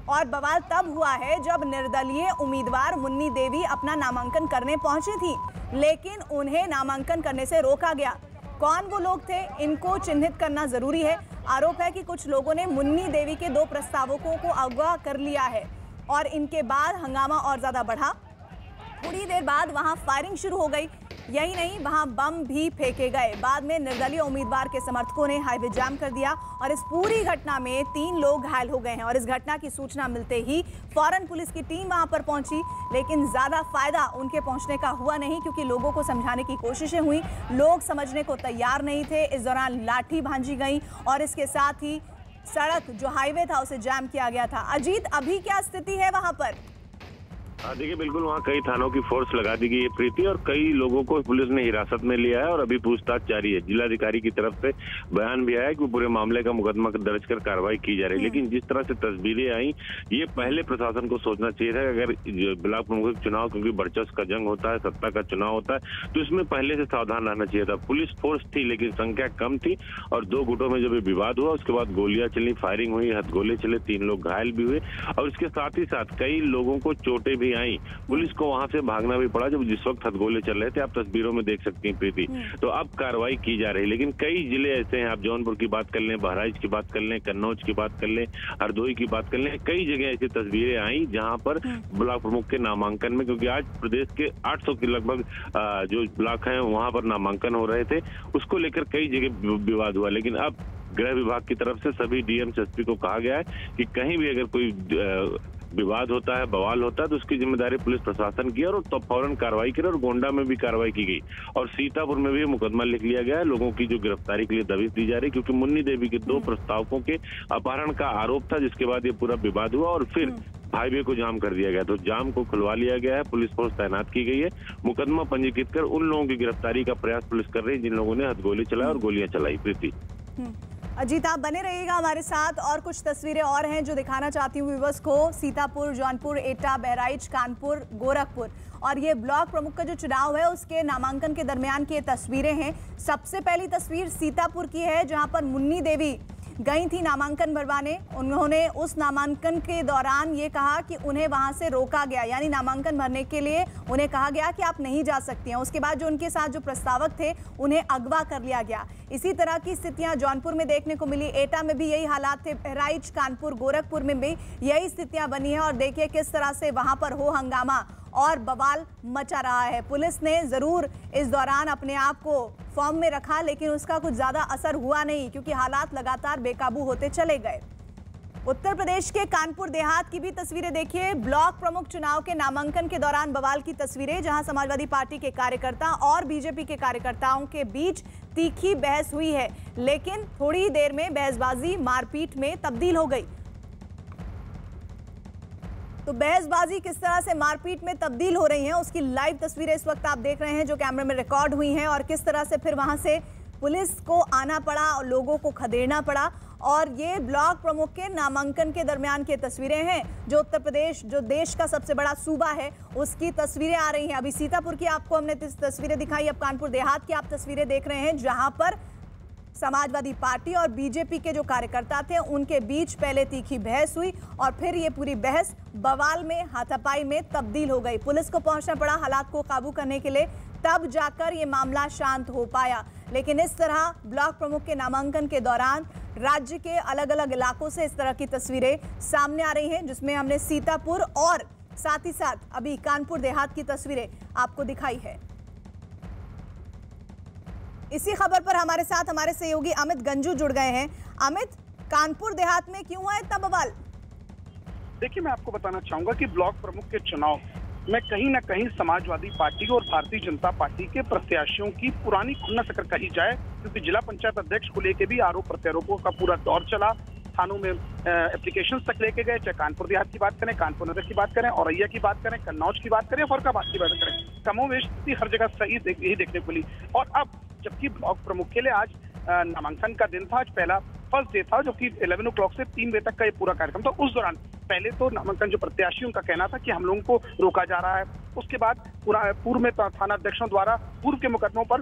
और बवाल तब हुआ है जब निर्दलीय उम्मीदवार मुन्नी देवी अपना नामांकन करने पहुंची थी, लेकिन उन्हें नामांकन करने से रोका गया। कौन वो लोग थे, इनको चिन्हित करना जरूरी है। आरोप है कि कुछ लोगों ने मुन्नी देवी के 2 प्रस्तावकों को अगवा कर लिया है और इनके बाद हंगामा और ज्यादा बढ़ा। थोड़ी देर बाद वहां फायरिंग शुरू हो गई, यही नहीं वहां बम भी फेंके गए। बाद में निर्दलीय उम्मीदवार के समर्थकों ने हाईवे जाम कर दिया और इस पूरी घटना में 3 लोग घायल हो गए हैं और इस घटना की सूचना मिलते ही फौरन पुलिस की टीम वहां पर पहुंची, लेकिन ज्यादा फायदा उनके पहुंचने का हुआ नहीं क्योंकि लोगों को समझाने की कोशिशें हुई, लोग समझने को तैयार नहीं थे। इस दौरान लाठी भांजी गई और इसके साथ ही सड़क जो हाईवे था उसे जाम किया गया था। अजीत, अभी क्या स्थिति है वहां पर? देखिए बिल्कुल वहाँ कई थानों की फोर्स लगा दी गई है प्रीति और कई लोगों को पुलिस ने हिरासत में लिया है और अभी पूछताछ जारी है। जिलाधिकारी की तरफ से बयान भी आया कि पूरे मामले का मुकदमा दर्ज कर कार्रवाई की जा रही है। लेकिन जिस तरह से तस्वीरें आई, ये पहले प्रशासन को सोचना चाहिए था कि अगर ब्लॉक प्रमुख चुनाव, क्योंकि वर्चस्व का जंग होता है, सत्ता का चुनाव होता है, तो इसमें पहले से सावधान रहना चाहिए था। पुलिस फोर्स थी लेकिन संख्या कम थी और 2 गुटों में जब विवाद हुआ उसके बाद गोलियां चली, फायरिंग हुई, हथगोले चले, 3 लोग घायल भी हुए और इसके साथ ही साथ कई लोगों को चोटें भी आई। पुलिस को वहां से भागना भी पड़ा जब जिस वक्त हथगोले चल रहे थे, आप तस्वीरों में देख सकती हैं प्रीति। तो अब कार्रवाई की जा रही है, लेकिन कई जिले ऐसे हैं, आप जौनपुर की बात कर लें, बहराइच की बात कर लें, कन्नौज की बात कर लें, हरदोई की बात कर लें, कई जगह ऐसी तस्वीरें आई जहां पर ब्लॉक प्रमुख के नामांकन में, क्योंकि आज प्रदेश के 800 के लगभग जो ब्लॉक हैं वहां पर नामांकन हो रहे थे, उसको लेकर कई जगह विवाद हुआ। लेकिन अब गृह विभाग की तरफ से सभी डीएम एसपी को कहा गया है कि कहीं भी अगर कोई विवाद होता है, बवाल होता है, तो उसकी जिम्मेदारी पुलिस प्रशासन की है और तो फौरन कार्रवाई करे। और गोंडा में भी कार्रवाई की गई और सीतापुर में भी मुकदमा लिख लिया गया है। लोगों की जो गिरफ्तारी के लिए दबिश दी जा रही, क्योंकि मुन्नी देवी के 2 प्रस्तावकों के अपहरण का आरोप था, जिसके बाद ये पूरा विवाद हुआ और फिर हाईवे को जाम कर दिया गया। तो जाम को खुलवा लिया गया है, पुलिस फोर्स तैनात की गई है, मुकदमा पंजीकृत कर उन लोगों की गिरफ्तारी का प्रयास पुलिस कर रही है जिन लोगों ने हथगोले चलाए और गोलियां चलाई। प्रीति, अजीत आप बने रहिएगा हमारे साथ, और कुछ तस्वीरें और हैं जो दिखाना चाहती हूँ व्यूअर्स को। सीतापुर, जौनपुर, एटा, बहराइच, कानपुर, गोरखपुर और ये ब्लॉक प्रमुख का जो चुनाव है उसके नामांकन के दरमियान की ये तस्वीरें हैं। सबसे पहली तस्वीर सीतापुर की है जहां पर मुन्नी देवी गई थी नामांकन भरवाने। उन्होंने उस नामांकन के दौरान ये कहा कि उन्हें वहां से रोका गया, यानी नामांकन भरने के लिए उन्हें कहा गया कि आप नहीं जा सकती हैं। उसके बाद जो उनके साथ जो प्रस्तावक थे उन्हें अगवा कर लिया गया। इसी तरह की स्थितियां जौनपुर में देखने को मिली, एटा में भी यही हालात थे, बहराइच, कानपुर, गोरखपुर में भी यही स्थितियां बनी है। और देखिए किस तरह से वहां पर हो हंगामा और बवाल मचा रहा है। पुलिस ने जरूर इस दौरान अपने आप को फॉर्म में रखा, लेकिन उसका कुछ ज्यादा असर हुआ नहीं, क्योंकि हालात लगातार बेकाबू होते चले गए। उत्तर प्रदेश के कानपुर देहात की भी तस्वीरें देखिए। ब्लॉक प्रमुख चुनाव के नामांकन के दौरान बवाल की तस्वीरें, जहां समाजवादी पार्टी के कार्यकर्ता और बीजेपी के कार्यकर्ताओं के बीच तीखी बहस हुई है, लेकिन थोड़ी ही देर में बहसबाजी मारपीट में तब्दील हो गई। तो बहसबाजी किस तरह से मारपीट में तब्दील हो रही है उसकी लाइव तस्वीरें इस वक्त आप देख रहे हैं, जो कैमरे में रिकॉर्ड हुई हैं, और किस तरह से फिर वहां से पुलिस को आना पड़ा और लोगों को खदेड़ना पड़ा। और ये ब्लॉक प्रमुख के नामांकन के दरमियान की तस्वीरें हैं, जो उत्तर प्रदेश जो देश का सबसे बड़ा सूबा है उसकी तस्वीरें आ रही हैं। अभी सीतापुर की आपको हमने तस्वीरें दिखाई, अब कानपुर देहात की आप तस्वीरें देख रहे हैं, जहां पर समाजवादी पार्टी और बीजेपी के जो कार्यकर्ता थे उनके बीच पहले तीखी बहस हुई और फिर ये पूरी बहस बवाल में, हाथापाई में तब्दील हो गई। पुलिस को पहुंचना पड़ा हालात को काबू करने के लिए, तब जाकर ये मामला शांत हो पाया। लेकिन इस तरह ब्लॉक प्रमुख के नामांकन के दौरान राज्य के अलग अलग इलाकों से इस तरह की तस्वीरें सामने आ रही हैं, जिसमें हमने सीतापुर और साथ ही साथ अभी कानपुर देहात की तस्वीरें आपको दिखाई है। इसी खबर पर हमारे साथ हमारे सहयोगी अमित गंजू जुड़ गए हैं। अमित, कानपुर देहात में क्यों है इतना बवाल? देखिए, मैं आपको बताना चाहूंगा कि ब्लॉक प्रमुख के चुनाव में कहीं ना कहीं समाजवादी पार्टी और भारतीय जनता पार्टी के प्रत्याशियों की पुरानी खुन्नस अगर कही जाए, क्योंकि जिला पंचायत अध्यक्ष को लेकर भी आरोप प्रत्यारोपों का पूरा दौर चला। थानों में एप्लीकेशंस तक लेके गए, चाहे कानपुर देहात की बात करें, कानपुर नगर की बात करें, औरैया की बात करें, कन्नौज की बात करें, फरकाबाद की बात करें, कमोवेश स्थिति हर जगह सही यही देखने को मिली। और अब जबकि ब्लॉक प्रमुख के लिए आज नामांकन का दिन था, आज पहला फर्स्ट डे था, जो कि 11 o'clock से 3 बजे तक का ये पूरा कार्यक्रम था। उस दौरान पहले तो नामांकन जो प्रत्याशियों का कहना था कि हम लोगों को रोका जा रहा है, उसके बाद पूर्व में थाना अध्यक्षों द्वारा पूर्व के मुकदमों पर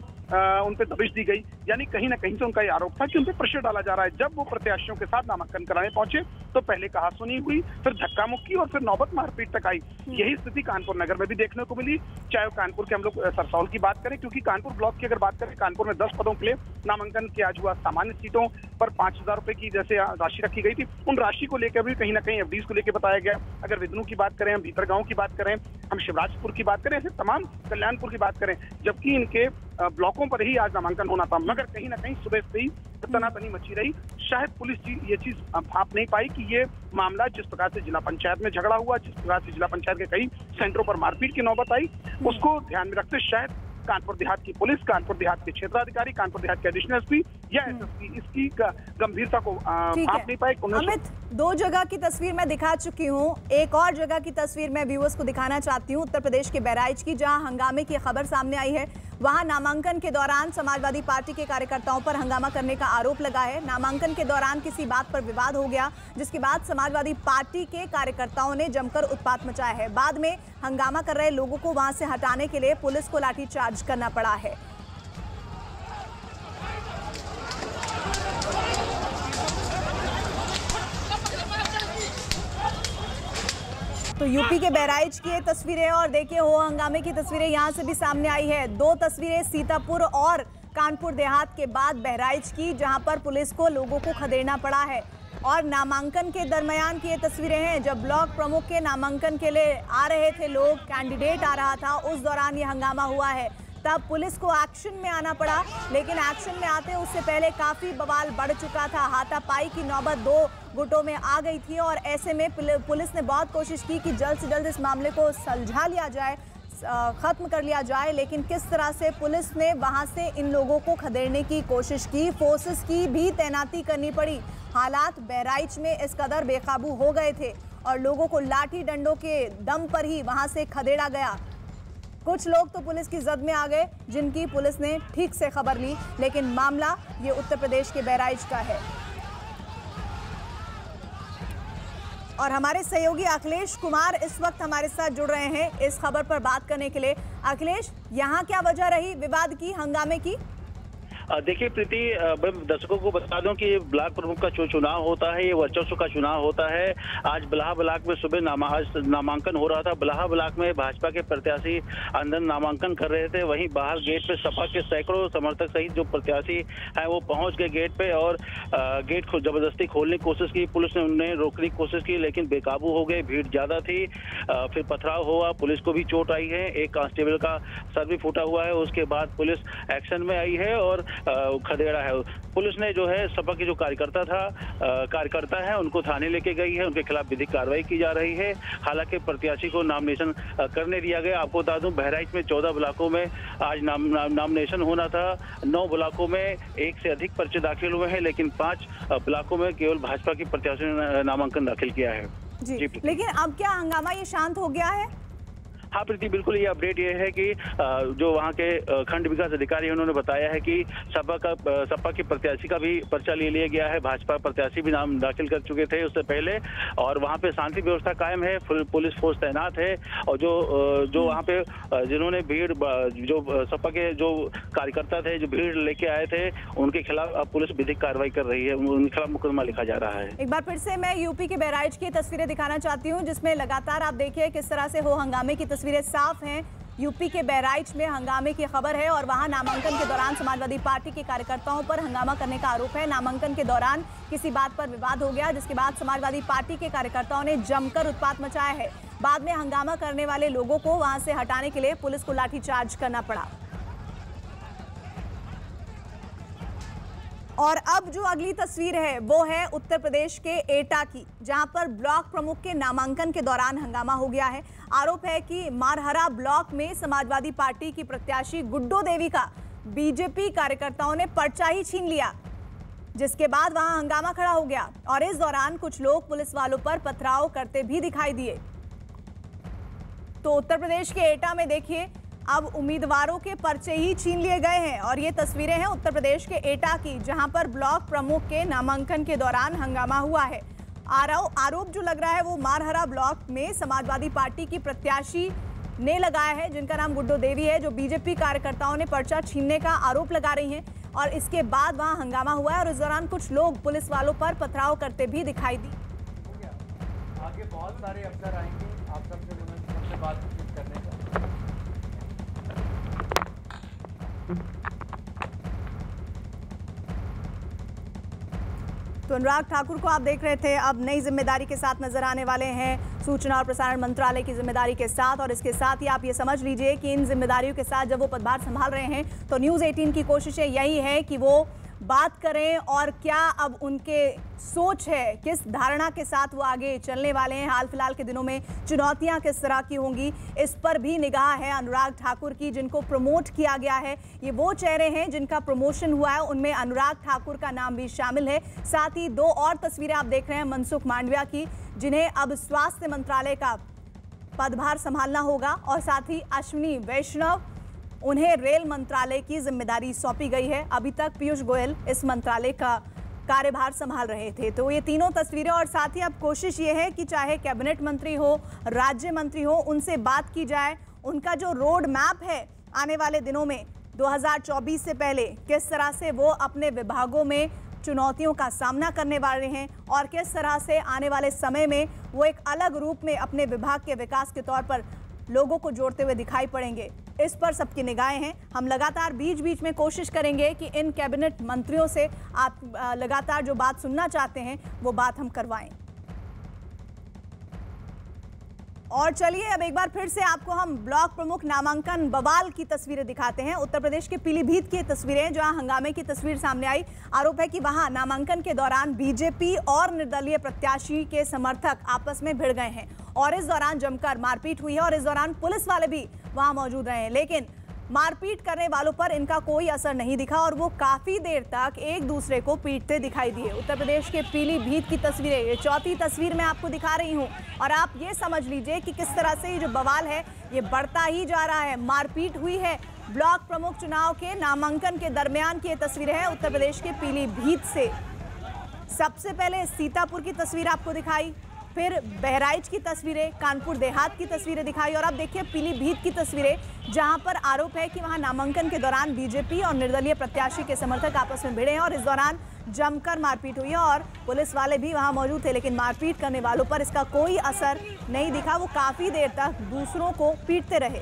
उन पर दबिश दी गई, यानी कहीं ना कहीं से उनका ये आरोप था कि उन पर प्रेशर डाला जा रहा है। जब वो प्रत्याशियों के साथ नामांकन कराने पहुंचे तो पहले कहासुनी हुई, फिर धक्का मुक्की और फिर नौबत मारपीट तक आई। यही स्थिति कानपुर नगर में भी देखने को मिली, चाहे कानपुर के हम लोग सरसौल की बात करें, क्योंकि कानपुर ब्लॉक की अगर बात करें, कानपुर में 10 पदों के लिए नामांकन किया आज हुआ। सामान्य सीटों पर 5,000 रुपए की जैसे राशि रखी गई थी, उन राशि को लेकर भी कहीं ना कहीं एफडीज को लेकर बताया गया। अगर विदनू की बात करें, हम भीतरगांव की बात करें, हम शिवराजपुर की बात करें, ऐसे तमाम कल्याणपुर की बात करें, जबकि इनके ब्लॉकों पर ही आज नामांकन होना था, मगर कहीं ना कहीं सुबह से ही तनातनी मची रही। शायद पुलिस ये चीज भाप नहीं पाई कि ये मामला जिस प्रकार से जिला पंचायत में झगड़ा हुआ, जिस प्रकार से जिला पंचायत के कई सेंटरों पर मारपीट की नौबत आई, उसको ध्यान में रखते शायद कानपुर देहात की पुलिस, कानपुर देहात के क्षेत्राधिकारी, कानपुर देहात के एडिशनल एसपी या एसएसपी इसकी गंभीरता को भाप नहीं पाए। अमित, 2 जगह की तस्वीर मैं दिखा चुकी हूँ, एक और जगह की तस्वीर मैं व्यूअर्स को दिखाना चाहती हूँ, उत्तर प्रदेश के बहराइच की, जहाँ हंगामे की खबर सामने आई है। वहां नामांकन के दौरान समाजवादी पार्टी के कार्यकर्ताओं पर हंगामा करने का आरोप लगा है। नामांकन के दौरान किसी बात पर विवाद हो गया, जिसके बाद समाजवादी पार्टी के कार्यकर्ताओं ने जमकर उत्पात मचाया है। बाद में हंगामा कर रहे लोगों को वहां से हटाने के लिए पुलिस को लाठीचार्ज करना पड़ा है। तो यूपी के बहराइच की ये तस्वीरें और देखिए हो हंगामे की तस्वीरें यहां से भी सामने आई है। 2 तस्वीरें सीतापुर और कानपुर देहात के बाद बहराइच की, जहां पर पुलिस को लोगों को खदेड़ना पड़ा है। और नामांकन के दरमियान की ये तस्वीरें हैं, जब ब्लॉक प्रमुख के नामांकन के लिए आ रहे थे लोग, कैंडिडेट आ रहा था, उस दौरान ये हंगामा हुआ है। तब पुलिस को एक्शन में आना पड़ा, लेकिन एक्शन में आते उससे पहले काफी बवाल बढ़ चुका था। हाथापाई की नौबत 2 गुटों में आ गई थी और ऐसे में पुलिस ने बहुत कोशिश की कि जल्द से जल्द इस मामले को सुलझा लिया जाए, खत्म कर लिया जाए, लेकिन किस तरह से पुलिस ने वहां से इन लोगों को खदेड़ने की कोशिश की, फोर्सेस की भी तैनाती करनी पड़ी। हालात बहराइच में इस कदर बेकाबू हो गए थे और लोगों को लाठी डंडों के दम पर ही वहां से खदेड़ा गया। कुछ लोग तो पुलिस की जद में आ गए जिनकी पुलिस ने ठीक से खबर ली, लेकिन मामला ये उत्तर प्रदेश के बहराइच का है। और हमारे सहयोगी अखिलेश कुमार इस वक्त हमारे साथ जुड़ रहे हैं इस खबर पर बात करने के लिए। अखिलेश, यहाँ क्या वजह रही विवाद की, हंगामे की? देखिए प्रीति, दर्शकों को बता दूं कि ब्लॉक प्रमुख का जो चुनाव होता है ये वर्चस्व का चुनाव होता है। आज बल्हा ब्लॉक में सुबह नामांकन हो रहा था। बल्हा ब्लॉक में भाजपा के प्रत्याशी अंदर नामांकन कर रहे थे, वहीं बाहर गेट पे सपा के सैकड़ों समर्थक सहित जो प्रत्याशी हैं वो पहुंच गए गेट पे और गेट को जबरदस्ती खोलने की कोशिश की। पुलिस ने उन्हें रोकने की कोशिश की लेकिन बेकाबू हो गए, भीड़ ज्यादा थी। फिर पथराव हुआ, पुलिस को भी चोट आई है, एक कांस्टेबल का सर भी फूटा हुआ है। उसके बाद पुलिस एक्शन में आई है और खदेड़ा है। पुलिस ने जो है सपा के जो कार्यकर्ता है उनको थाने लेके गई है, उनके खिलाफ विधिक कार्रवाई की जा रही है। हालांकि प्रत्याशी को नॉमिनेशन करने दिया गया। आपको बता दूं बहराइच में 14 ब्लॉकों में आज नॉमिनेशन होना था। 9 ब्लॉकों में 1 से अधिक पर्चे दाखिल हुए हैं, लेकिन 5 ब्लॉकों में केवल भाजपा की प्रत्याशी ने नामांकन दाखिल किया है। जी, लेकिन अब क्या हंगामा ये शांत हो गया है? हाँ प्रीति, बिल्कुल ये अपडेट ये है कि जो वहाँ के खंड विकास अधिकारी उन्होंने बताया है कि सपा के प्रत्याशी का भी पर्चा ले लिया गया है। भाजपा प्रत्याशी भी नाम दाखिल कर चुके थे उससे पहले और वहाँ पे शांति व्यवस्था कायम है, पुलिस फोर्स तैनात है। और जो वहाँ पे जिन्होंने भीड़, जो सपा के जो कार्यकर्ता थे जो भीड़ लेके आए थे, उनके खिलाफ अब पुलिस विधिक कार्रवाई कर रही है, उनके खिलाफ मुकदमा लिखा जा रहा है। एक बार फिर से मैं यूपी के बहराइच की तस्वीरें दिखाना चाहती हूँ जिसमें लगातार आप देखिए किस तरह से हो हंगामे की तस्वीरें साफ हैं। यूपी के बहराइच में हंगामे की खबर है और वहां नामांकन के दौरान समाजवादी पार्टी के कार्यकर्ताओं पर हंगामा करने का आरोप है। नामांकन के दौरान किसी बात पर विवाद हो गया जिसके बाद समाजवादी पार्टी के कार्यकर्ताओं ने जमकर उत्पात मचाया है। बाद में हंगामा करने वाले लोगों को वहां से हटाने के लिए पुलिस को लाठीचार्ज करना पड़ा। और अब जो अगली तस्वीर है वो है उत्तर प्रदेश के एटा की, जहां पर ब्लॉक प्रमुख के नामांकन के दौरान हंगामा हो गया है। आरोप है कि मारहरा ब्लॉक में समाजवादी पार्टी की प्रत्याशी गुड्डो देवी का बीजेपी कार्यकर्ताओं ने पर्चा ही छीन लिया, जिसके बाद वहां हंगामा खड़ा हो गया और इस दौरान कुछ लोग पुलिस वालों पर पथराव करते भी दिखाई दिए। तो उत्तर प्रदेश के एटा में देखिए अब उम्मीदवारों के पर्चे ही छीन लिए गए हैं और ये तस्वीरें हैं उत्तर प्रदेश के एटा की, जहां पर ब्लॉक प्रमुख के नामांकन के दौरान हंगामा हुआ है। आरोप जो लग रहा है वो मारहरा ब्लॉक में समाजवादी पार्टी की प्रत्याशी ने लगाया है, जिनका नाम गुड्डो देवी है, जो बीजेपी कार्यकर्ताओं ने पर्चा छीनने का आरोप लगा रही हैं और इसके बाद वहां हंगामा हुआ है और इस दौरान कुछ लोग पुलिस वालों पर पथराव करते भी दिखाई दी। आगे बहुत सारे अफसर आएंगे, आप सबसे बातचीत करने का। तो अनुराग ठाकुर को आप देख रहे थे, अब नई जिम्मेदारी के साथ नजर आने वाले हैं सूचना और प्रसारण मंत्रालय की जिम्मेदारी के साथ। और इसके साथ ही आप ये समझ लीजिए कि इन जिम्मेदारियों के साथ जब वो पदभार संभाल रहे हैं तो न्यूज़ 18 की कोशिशें यही है कि वो बात करें और क्या अब उनके सोच है, किस धारणा के साथ वो आगे चलने वाले हैं। हाल फिलहाल के दिनों में चुनौतियां किस तरह की होंगी, इस पर भी निगाह है अनुराग ठाकुर की, जिनको प्रमोट किया गया है। ये वो चेहरे हैं जिनका प्रमोशन हुआ है, उनमें अनुराग ठाकुर का नाम भी शामिल है। साथ ही 2 और तस्वीरें आप देख रहे हैं मनसुख मांडविया की, जिन्हें अब स्वास्थ्य मंत्रालय का पदभार संभालना होगा और साथ ही अश्विनी वैष्णव, उन्हें रेल मंत्रालय की जिम्मेदारी सौंपी गई है। अभी तक पीयूष गोयल इस मंत्रालय का कार्यभार संभाल रहे थे। तो ये तीनों तस्वीरें और साथ ही अब कोशिश ये है कि चाहे कैबिनेट मंत्री हो, राज्य मंत्री हो, उनसे बात की जाए, उनका जो रोड मैप है आने वाले दिनों में 2024 से पहले किस तरह से वो अपने विभागों में चुनौतियों का सामना करने वाले हैं और किस तरह से आने वाले समय में वो एक अलग रूप में अपने विभाग के विकास के तौर पर लोगों को जोड़ते हुए दिखाई पड़ेंगे। इस पर सबकी निगाहें हैं। हम लगातार बीच बीच में कोशिश करेंगे कि इन कैबिनेट मंत्रियों से आप लगातार जो बात सुनना चाहते हैं वो बात हम करवाएं। और चलिए अब एक बार फिर से आपको हम ब्लॉक प्रमुख नामांकन बवाल की तस्वीरें दिखाते हैं। उत्तर प्रदेश के पीलीभीत की तस्वीरें, जहां हंगामे की तस्वीर सामने आई। आरोप है कि वहां नामांकन के दौरान बीजेपी और निर्दलीय प्रत्याशी के समर्थक आपस में भिड़ गए हैं और इस दौरान जमकर मारपीट हुई है और इस दौरान पुलिस वाले भी वहां मौजूद रहे हैं, लेकिन मारपीट करने वालों पर इनका कोई असर नहीं दिखा और वो काफी देर तक एक दूसरे को पीटते दिखाई दिए। उत्तर प्रदेश के पीलीभीत की तस्वीरें, ये चौथी तस्वीर मैं आपको दिखा रही हूं और आप ये समझ लीजिए कि किस तरह से ये जो बवाल है ये बढ़ता ही जा रहा है। मारपीट हुई है। ब्लॉक प्रमुख चुनाव के नामांकन के दरमियान की ये तस्वीरें हैं उत्तर प्रदेश के पीलीभीत से। सबसे पहले सीतापुर की तस्वीर आपको दिखाई, फिर बहराइच की तस्वीरें, कानपुर देहात की तस्वीरें दिखाई और अब देखिए पीलीभीत की तस्वीरें, जहां पर आरोप है कि वहां नामांकन के दौरान बीजेपी और निर्दलीय प्रत्याशी के समर्थक आपस में भिड़े हैं और इस दौरान जमकर मारपीट हुई है और पुलिस वाले भी वहां मौजूद थे, लेकिन मारपीट करने वालों पर इसका कोई असर नहीं दिखा। वो काफी देर तक दूसरों को पीटते रहे।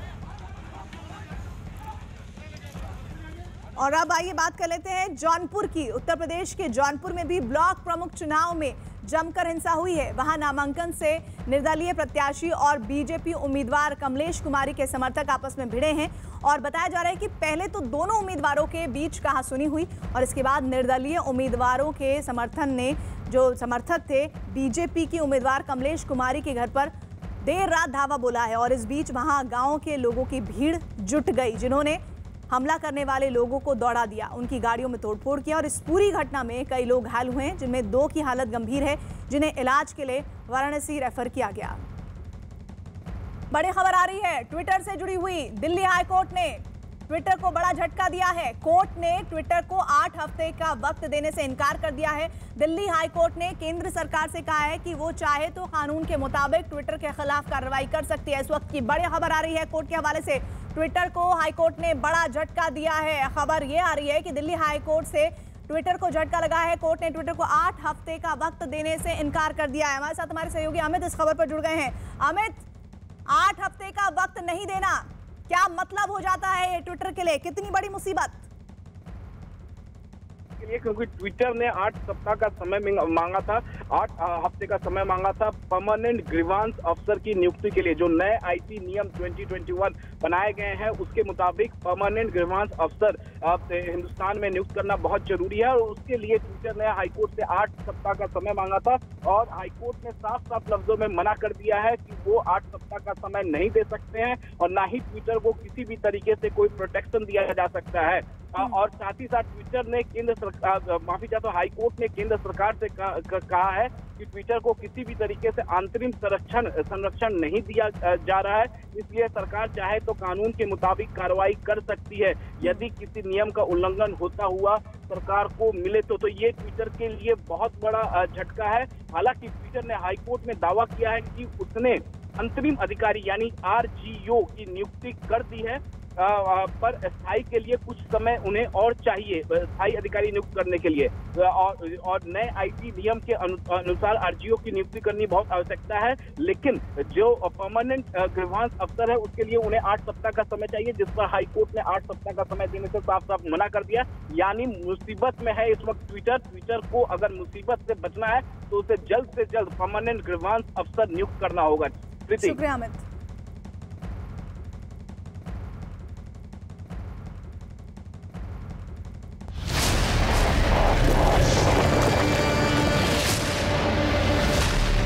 और अब आइए बात कर लेते हैं जौनपुर की। उत्तर प्रदेश के जौनपुर में भी ब्लॉक प्रमुख चुनाव में जमकर हिंसा हुई है। वहां नामांकन से निर्दलीय प्रत्याशी और बीजेपी उम्मीदवार कमलेश कुमारी के समर्थक आपस में भिड़े हैं और बताया जा रहा है कि पहले तो दोनों उम्मीदवारों के बीच कहासुनी हुई और इसके बाद निर्दलीय उम्मीदवारों के समर्थन ने, जो समर्थक थे बीजेपी की उम्मीदवार कमलेश कुमारी के घर पर देर रात धावा बोला है और इस बीच वहां गाँव के लोगों की भीड़ जुट गई, जिन्होंने हमला करने वाले लोगों को दौड़ा दिया, उनकी गाड़ियों में तोड़फोड़ किया और इस पूरी घटना में कई लोग घायल हुए हैं, जिनमें 2 की हालत गंभीर है, जिन्हें इलाज के लिए वाराणसी रेफर किया गया। बड़ी खबर आ रही है ट्विटर से जुड़ी हुई। दिल्ली हाईकोर्ट ने ट्विटर को बड़ा झटका दिया है। कोर्ट ने ट्विटर को 8 हफ्ते का वक्त देने से इनकार कर दिया है। दिल्ली हाईकोर्ट ने केंद्र सरकार से कहा है कि वो चाहे तो कानून के मुताबिक ट्विटर के खिलाफ कार्रवाई कर सकती है। इस वक्त की बड़ी खबर आ रही है कोर्ट के हवाले से। ट्विटर को हाईकोर्ट ने बड़ा झटका दिया है। खबर ये आ रही है कि दिल्ली हाईकोर्ट से ट्विटर को झटका लगा है। कोर्ट ने ट्विटर को 8 हफ्ते का वक्त देने से इनकार कर दिया है। हमारे साथ हमारे सहयोगी अमित इस खबर पर जुड़ गए हैं। अमित, 8 हफ्ते का वक्त नहीं देना क्या मतलब हो जाता है ट्विटर के लिए? कितनी बड़ी मुसीबत के लिए, क्योंकि ट्विटर ने 8 सप्ताह का समय मांगा था, 8 हफ्ते का समय मांगा था परमानेंट ग्रीवांस अफसर की नियुक्ति के लिए। जो नए आईटी नियम 2021 बनाए गए हैं उसके मुताबिक परमानेंट ग्रीवांस अफसर हिंदुस्तान में नियुक्त करना बहुत जरूरी है और उसके लिए ट्विटर ने हाईकोर्ट से 8 सप्ताह का समय मांगा था और हाईकोर्ट ने साफ साफ लफ्जों में मना कर दिया है कि वो 8 सप्ताह का समय नहीं दे सकते हैं और ना ही ट्विटर को किसी भी तरीके से कोई प्रोटेक्शन दिया जा सकता है। और साथ ही साथ ट्विटर ने हाईकोर्ट ने केंद्र सरकार से कहा है कि ट्विटर को किसी भी तरीके से अंतरिम संरक्षण नहीं दिया जा रहा है, इसलिए सरकार चाहे तो कानून के मुताबिक कार्रवाई कर सकती है यदि किसी नियम का उल्लंघन होता हुआ सरकार को मिले तो ये ट्विटर के लिए बहुत बड़ा झटका है। हालांकि ट्विटर ने हाईकोर्ट में दावा किया है कि उसने अंतरिम अधिकारी यानी RGO की नियुक्ति कर दी है, पर स्थायी के लिए कुछ समय उन्हें और चाहिए स्थायी अधिकारी नियुक्त करने के लिए और नए आईटी नियम के अनुसार RGO की नियुक्ति करनी बहुत आवश्यकता है, लेकिन जो परमानेंट ग्रीवांस अफसर है उसके लिए उन्हें 8 सप्ताह का समय चाहिए, जिस पर हाईकोर्ट ने 8 सप्ताह का समय देने से साफ साफ मना कर दिया। यानी मुसीबत में है इस वक्त ट्विटर को अगर मुसीबत से बचना है तो उसे जल्द से जल्द परमानेंट ग्रीवांस अफसर नियुक्त करना होगा। शुक्रिया अमित।